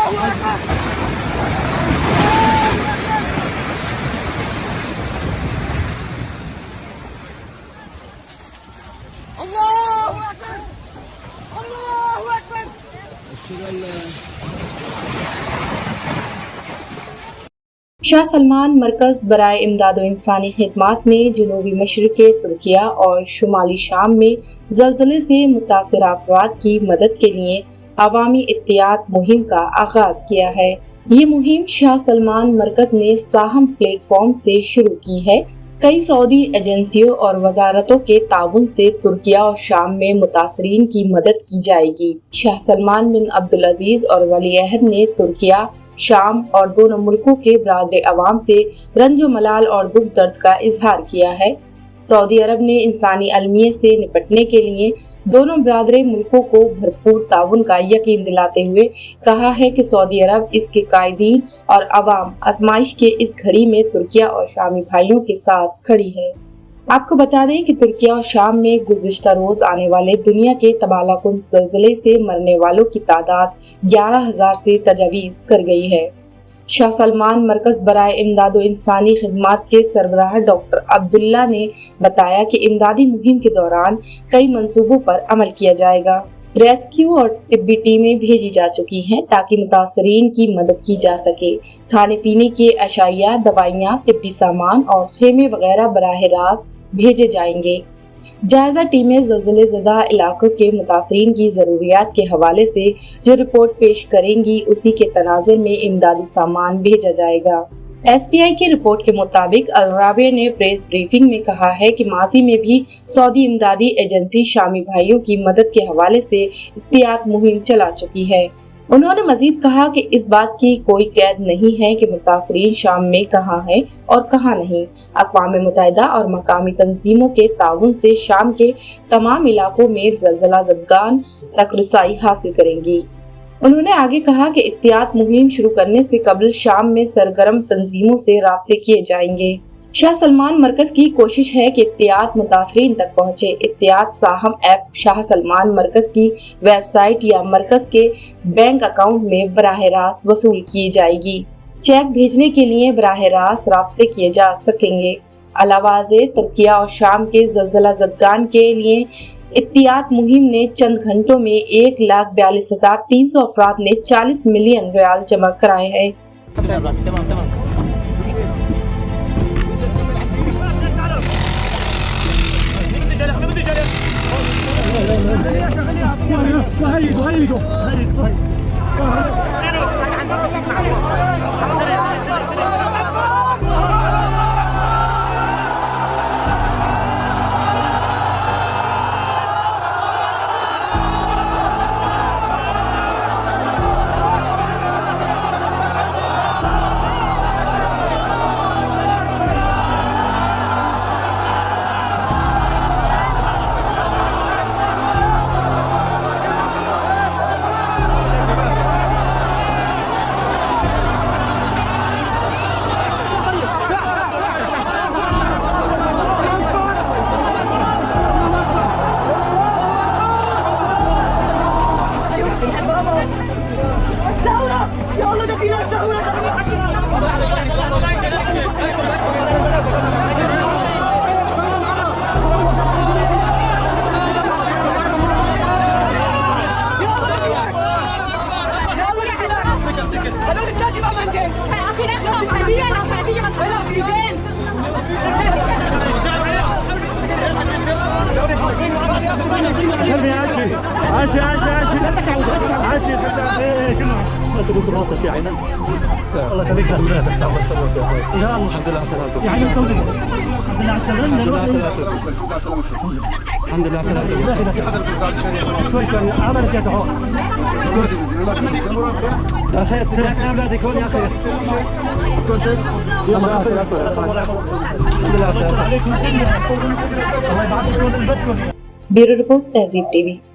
شاہ سلمان مرکز برائے امداد و انسانی خدمات نے جنوبی مشرق ترکیہ اور شمالی شام میں زلزلے سے متاثرہ افراد کی مدد کے لیے عوامی احتیاط مہم کا آغاز کیا ہے۔ یہ مہم شاہ سلمان مرکز نے ساہم پلیٹ فارم سے شروع کی ہے۔ کئی سعودی ایجنسیوں اور وزارتوں کے تعاون سے ترکیہ اور شام میں متاثرین کی مدد کی جائے گی۔ شاہ سلمان بن عبدالعزیز اور ولی عہد نے ترکیہ، شام اور دونوں ملکوں کے برادر عوام سے رنج و ملال اور دکھ درد کا اظہار کیا ہے۔ سعودی عرب نے انسانی المیہ سے نپٹنے کے لیے دونوں برادر ملکوں کو بھرپور تعاون کا یقین دلاتے ہوئے کہا ہے کہ سعودی عرب، اس کے قائدین اور عوام آزمائش کے اس گھڑی میں ترکیہ اور شامی بھائیوں کے ساتھ کھڑی ہے۔ آپ کو بتا دیں کہ ترکیہ اور شام میں گزشتہ روز آنے والے دنیا کے تباہ کن زلزلے سے مرنے والوں کی تعداد 11,000 سے تجاوز کر گئی ہے۔ شاہ سلمان مرکز برائے امداد و انسانی خدمات کے سربراہ ڈاکٹر عبداللہ نے بتایا کہ امدادی مہم کے دوران کئی منصوبوں پر عمل کیا جائے گا۔ ریسکیو اور طبی ٹیمیں بھیجی جا چکی ہیں تاکہ متاثرین کی مدد کی جا سکے۔ کھانے پینے کے اشیاء، دوائیاں، طبی سامان اور خیمے وغیرہ براہ راست بھیجے جائیں گے۔ جائزہ ٹیمیں زلزلے زدہ علاقوں کے متاثرین کی ضروریات کے حوالے سے جو رپورٹ پیش کریں گی، اسی کے تناظر میں امدادی سامان بھیجا جائے گا۔ ایس پی آئی کی رپورٹ کے مطابق الرابع نے پریس بریفنگ میں کہا ہے کہ ماضی میں بھی سعودی امدادی ایجنسی شامی بھائیوں کی مدد کے حوالے سے احتیاط مہم چلا چکی ہے۔ انہوں نے مزید کہا کہ اس بات کی کوئی قید نہیں ہے کہ متاثرین شام میں کہاں ہیں اور کہاں نہیں۔ اقوام متحدہ اور مقامی تنظیموں کے تعاون سے شام کے تمام علاقوں میں زلزلہ زدگان تک رسائی حاصل کریں گی۔ انہوں نے آگے کہا کہ احتیاط مہم شروع کرنے سے قبل شام میں سرگرم تنظیموں سے رابطے کیے جائیں گے۔ شاہ سلمان مرکز کی کوشش ہے کہ احتیاط متاثرین تک پہنچے۔ احتیاط ساہم ایپ شاہ سلمان مرکز کی ویب سائٹ یا مرکز کے بینک اکاؤنٹ میں براہ راست وصول کی جائے گی۔ چیک بھیجنے کے لیے براہ راست رابطے کیے جا سکیں گے۔ علاوہ ازیں ترکیہ اور شام کے زلزلہ زدگان کے لیے احتیاط مہم نے چند گھنٹوں میں 1,42,300 افراد نے 40 ملین ریال جمع کرائے ہیں۔ تبوس راسك يا عيني الله يخليك الحمد لله على سلامتك يا الحمد لله على سلامتك يا عيني الحمد لله على سلامتك الحمد لله على سلامتك شوي شوي عملك يا دهور يا خير تسلك اولادك هون يا خير كل شيء الحمد لله على سلامتك الحمد لله على سلامتك الله يبعثكم البتكم۔ بیورو رپورٹ تہذیب ٹی وی۔